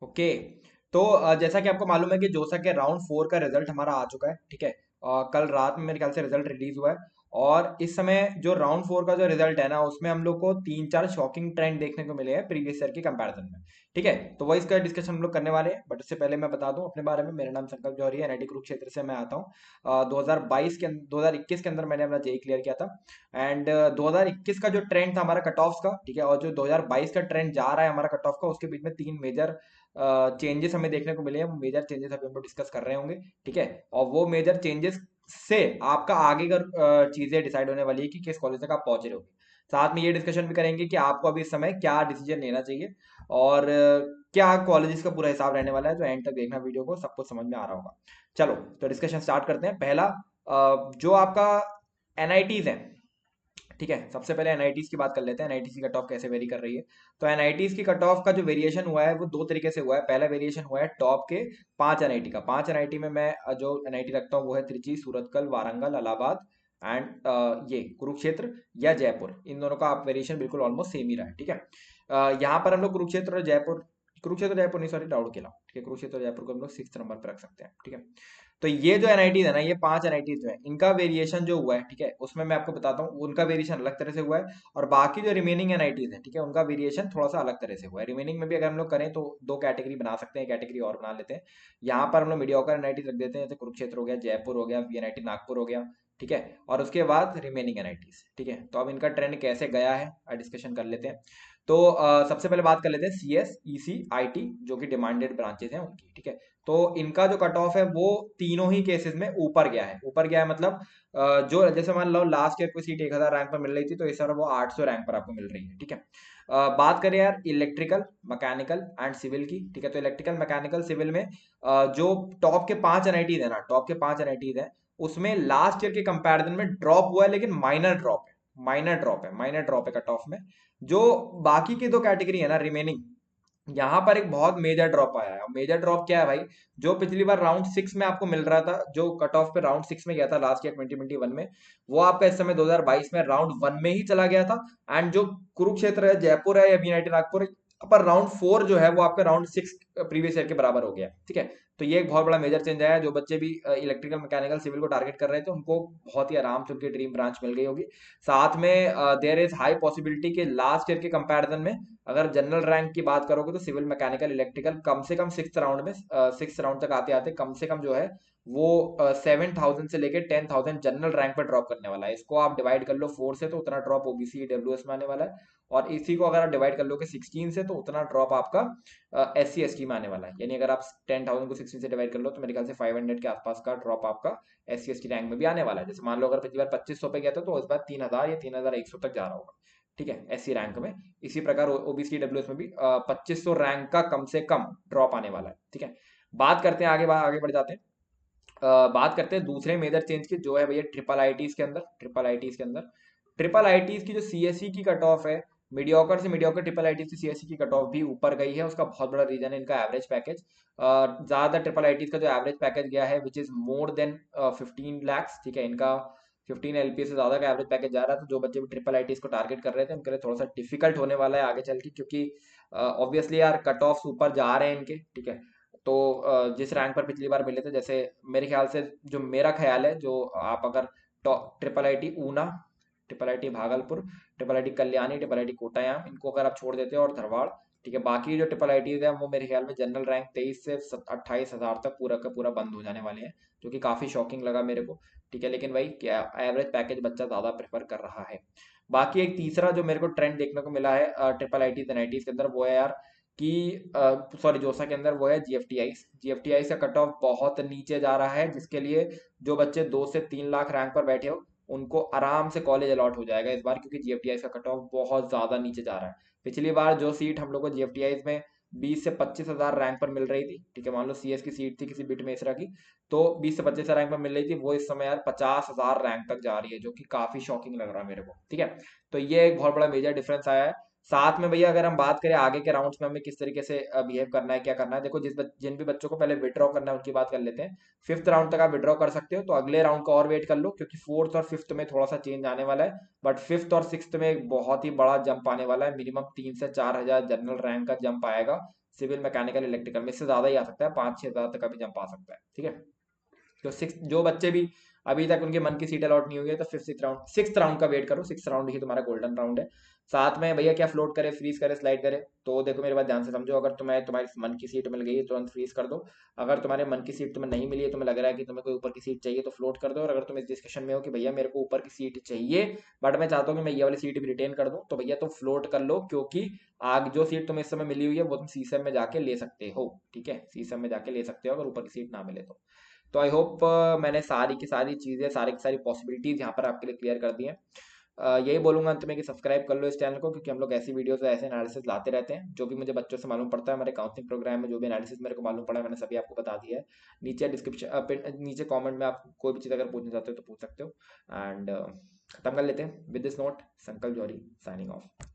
Okay. तो जैसा कि आपको मालूम है कि जोसा के राउंड 4 का रिजल्ट हमारा आ चुका है, ठीक है। कल रात में मेरे ख्याल से रिजल्ट रिलीज हुआ है। और इस समय जो राउंड 4 का जो रिजल्ट है ना, उसमें हम लोग को 3-4 शॉकिंग ट्रेंड देखने को मिले हैं प्रीवियस ईयर के कंपैरिजन में। ठीक है, तो वही इसका डिस्कशन हम लोग करने वाले हैं, बट उससे पहले मैं बता दूं अपने बारे में। मेरा नाम संकल्प जौहरी है, एनआईटी कुरुक्षेत्र से मैं आता हूँ। 2022 के 2021 के अंदर मैंने अपना जेई क्लियर किया था। एंड 2021 का जो ट्रेंड था हमारा कट ऑफ का, ठीक है, और जो 2022 का ट्रेंड जा रहा है हमारा कट ऑफ का, उसके बीच में तीन मेजर चेंजेस हमें देखने को मिले हैं। मेजर चेंजेस अभी हम लोग डिस्कस कर रहे होंगे, ठीक है। और वो मेजर चेंजेस से आपका आगे का चीजें डिसाइड होने वाली है कि किस कॉलेज तक आप पहुंच रहे हो। साथ में ये डिस्कशन भी करेंगे कि आपको अभी इस समय क्या डिसीजन लेना चाहिए, और क्या कॉलेजेस का पूरा हिसाब रहने वाला है। तो एंड तक देखना वीडियो को, सब कुछ समझ में आ रहा होगा। चलो, तो डिस्कशन स्टार्ट करते हैं। पहला, जो आपका एनआईटीज है, ठीक है। सबसे पहले एनआईटीज की बात कर लेते हैं, एनआईटीज की कट ऑफ कैसे वेरी कर रही है। तो एनआईटीज की कट ऑफ का जो वेरिएशन हुआ है वो दो तरीके से हुआ है। पहला वेरिएशन हुआ है टॉप के 5 एनआईटी का। 5 एनआईटी में मैं जो एनआईटी रखता हूँ वो है त्रिची, सूरतकल, वारंगल, इलाहाबाद एंड ये कुरुक्षेत्र या जयपुर। इन दोनों का आप वेरिएशन बिल्कुल ऑलमोस्ट सेम ही रहा है, ठीक है। यहाँ पर हम लोग कुरुक्षेत्र और जयपुर, कुरुक्षेत्र जयपुर नहीं, सॉरी, राउरकेला, ठीक है। कुरुक्षेत्र और जयपुर को हम लोग 6 नंबर पर रख सकते हैं, ठीक है। तो ये जो एनआईटीज है ना, ये 5 एनआईटीज जो है, इनका वेरिएशन जो हुआ है, ठीक है, उसमें मैं आपको बताता हूँ उनका वेरिएशन अलग तरह से हुआ है। और बाकी जो रिमेनिंग एनआईटीज है, ठीक है, उनका वेरिएशन थोड़ा सा अलग तरह से हुआ है। रिमेनिंग में भी अगर हम लोग करें तो दो कैटेगरी बना सकते हैं, कैटेगरी और बना लेते हैं। यहाँ पर हम लोग मीडियोकर एनआईटीज रख देते हैं, जैसे कुरुक्षेत्र हो गया, जयपुर हो गया, वीएनआईटी नागपुर हो गया, ठीक है। और उसके बाद रिमेनिंग एनआईटीज, ठीक है। तो अब इनका ट्रेंड कैसे गया है डिस्कशन कर लेते हैं। तो सबसे पहले बात कर लेते हैं सीएस, ईसी, आईटी, जो कि डिमांडेड ब्रांचेस हैं उनकी, ठीक है। तो इनका जो कट ऑफ है वो तीनों ही केसेस में ऊपर गया है। ऊपर गया है मतलब जो जैसे मान लो लास्ट ईयर कोई सीट 1000 रैंक पर मिल रही थी, तो इस बार वो 800 रैंक पर आपको मिल रही है, ठीक है। बात करें यार इलेक्ट्रिकल, मैकेनिकल एंड सिविल की, ठीक है। तो इलेक्ट्रिकल, मैकेनिकल, सिविल में जो टॉप के 5 एनआईटीज है ना, टॉप के 5 एनआईटीज है, उसमें लास्ट ईयर के कंपैरिजन में ड्रॉप हुआ है, लेकिन माइनर ड्रॉप है, माइनर ड्रॉप है, माइनर ड्रॉप है कट ऑफ में। जो बाकी की दो कैटेगरी है ना रिमेनिंग, यहाँ पर एक बहुत मेजर ड्रॉप आया है। मेजर ड्रॉप क्या है भाई? जो पिछली बार राउंड 6 में आपको मिल रहा था, जो कट ऑफ पे राउंड 6 में गया था लास्ट ईयर 2021 में, वो आपका इस समय 2022 में राउंड 1 में ही चला गया था। एंड जो कुरुक्षेत्र है, जयपुर है या यूनाइटेड नागपुर है, पर राउंड 4 जो है वो आपका राउंड 6 प्रीवियस ईयर के बराबर हो गया, ठीक है। तो ये एक बहुत बड़ा मेजर चेंज आया है। जो बच्चे भी इलेक्ट्रिकल, मैकेनिकल, सिविल को टारगेट कर रहे थे, उनको बहुत ही आराम से उनकी ड्रीम ब्रांच मिल गई होगी। साथ में देयर इज हाई पॉसिबिलिटी कि लास्ट ईयर के कंपैरिजन में अगर जनरल रैंक की बात करोगे तो सिविल, मैकेनिकल, इलेक्ट्रिकल कम से कम 6th राउंड में, 6th राउंड तक आते आते कम से कम जो है वो 7,000 से लेके 10,000 जनरल रैंक पर ड्रॉप करने वाला है। इसको आप डिवाइड कर लो 4 से, तो उतना ड्रॉप ओबीसी डब्ल्यूएस में आने वाला है। और इसी को अगर आप डिवाइड कर लोगे 16 से, तो उतना ड्रॉप आपका SC ST में आने वाला है। यानी अगर आप 10,000 को 16 से डिवाइड कर लो तो मेरे ख्याल से 500 के आसपास का ड्रॉप आपका SC ST रैंक में भी आने वाला है। जैसे मान लो अगर पिछली बार 2500 पे गया था, तो इस बार 3,000 या 3,100 तक जा रहा होगा, ठीक है, SC रैंक में। इसी प्रकार ओबीसी डब्ल्यूएस में भी 2500 रैंक का कम से कम ड्रॉप आने वाला है, ठीक है। बात करते हैं आगे, आगे बढ़ जाते हैं। बात करते हैं दूसरे मेजर चेंज की, जो है भैया ट्रिपल आईटीज के अंदर। ट्रिपल आईटीज के अंदर, ट्रिपल आईटीज की जो सीएससी की कट ऑफ है, मीडियोकर से मीडियोकर ट्रिपल आईटी से सीएससी की कट ऑफ भी ऊपर गई है। उसका बहुत बड़ा रीजन है इनका एवरेज पैकेज। ज्यादातर ट्रिपल आईटीज का जो एवरेज पैकेज गया है which is more than 15 lakhs, ठीक है। इनका 15 LPA से ज्यादा का एवरेज पैकेज जा रहा था। तो जो बच्चे भी ट्रिपल आईटीज को टारगेट कर रहे थे, उनके लिए थोड़ा सा डिफिकल्ट होने वाला है आगे चल के, क्योंकि ऑब्वियसली यार कट ऑफ ऊपर जा रहे हैं इनके, ठीक है। तो जिस रैंक पर पिछली बार मिले थे, जैसे मेरे ख्याल से, जो मेरा ख्याल है, जो आप अगर triple IT Una, triple IT Bhagalpur, triple IT Kalyani, triple IT Kottayam, इनको अगर आप छोड़ देते हो, और धरवाड़, ठीक है, बाकी जो ट्रिपल आईटीज है वो मेरे ख्याल में जनरल रैंक 23 से 28,000 तक पूरा का पूरा बंद हो जाने वाले हैं, जो कि काफी शॉकिंग लगा मेरे को, ठीक है। लेकिन भाई क्या एवरेज पैकेज बच्चा ज्यादा प्रेफर कर रहा है। बाकी एक तीसरा जो मेरे को ट्रेंड देखने को मिला है ट्रिपल आईटीज एनआईटीज के अंदर, वो है यार कि सॉरी जोसा के अंदर, वो है जीएफटीआईस। जीएफटीआईस का कट ऑफ बहुत नीचे जा रहा है, जिसके लिए जो बच्चे 2 से 3 लाख रैंक पर बैठे हो, उनको आराम से कॉलेज अलॉट हो जाएगा इस बार, क्योंकि जीएफटीआईस का कट ऑफ बहुत ज्यादा नीचे जा रहा है। पिछली बार जो सीट हम लोग को जीएफटीआईस में 20 से 25 हजार रैंक पर मिल रही थी, ठीक है, मान लो सीएस की सीट थी किसी बिट मेसरा की, तो 20 से 25 रैंक पर मिल रही थी, वो इस समय यार 50,000 रैंक तक जा रही है, जो कि काफी शॉकिंग लग रहा है मेरे को, ठीक है। तो ये एक बहुत बड़ा मेजर डिफरेंस आया है। साथ में भैया अगर हम बात करें आगे के राउंड्स में हमें किस तरीके से बिहेव करना है, क्या करना है, देखो जिन भी बच्चों को पहले विड्रॉ करना है उनकी बात कर लेते हैं। 5th राउंड तक आप विड्रॉ कर सकते हो, तो अगले राउंड का और वेट कर लो, क्योंकि 4th और 5th में थोड़ा सा चेंज आने वाला है। बट 5th और 6th में एक बहुत ही बड़ा जंप आने वाला है, मिनिमम 3 से 4 हजार जनरल रैंक का जंप आएगा। सिविल, मैकेनिकल, इलेक्ट्रिकल में इससे ज़्यादा ही आ सकता है, 5-6 हज़ार तक का भी जंप आ सकता है, ठीक है। जो बच्चे भी अभी तक उनके मन की सीट अलॉट नहीं हुई है तो फिफ्थ सिक्स राउंड का वेट करो। सिक्स राउंड ही तुम्हारा गोल्डन राउंड है। साथ में भैया क्या फ्लोट करे, फ्रीज करे, स्लाइड करे, तो देखो मेरी बात ध्यान से समझो। अगर तुम्हें तुम्हारी मन की सीट मिल गई है तुरंत फ्रीज कर दो। अगर तुम्हारे मन की सीट तुम्हें नहीं मिली है, तुम्हें लग रहा है कि तुम्हें कोई ऊपर की सीट चाहिए, तो फ्लोट कर दो। और अगर तुम इस डिस्कशन में हो कि भैया मेरे को ऊपर की सीट चाहिए बट मैं चाहता हूँ कि मैं ये वाली सीट भी रिटेन कर दूं, तो भैया तुम फ्लोट कर लो, क्योंकि आग जो सीट तुम्हें इस समय मिली हुई है वो तुम सीसम में जाके ले सकते हो, ठीक है। सीसम में जाके ले सकते हो अगर ऊपर की सीट ना मिले तो आई होप मैंने सारी की सारी चीज़ें, सारी की सारी पॉसिबिलिटीज़ यहाँ पर आपके लिए क्लियर कर दी हैं। यही बोलूंगा अंत में कि सब्सक्राइब कर लो इस चैनल को, क्योंकि हम लोग ऐसी वीडियोस ऐसे एनालिसिस लाते रहते हैं। जो भी मुझे बच्चों से मालूम पड़ता है हमारे काउंसलिंग प्रोग्राम में, जो भी एनालिसिस मेरे को मालूम पड़ा है, मैंने सभी आपको बता दिया है। नीचे डिस्क्रिप्शन नीचे कमेंट में आप कोई भी चीज़ अगर पूछना चाहते हो तो पूछ सकते हो। एंड खत्म कर लेते हैं विद दिस नोट। संकल्प जौहरी साइनिंग ऑफ।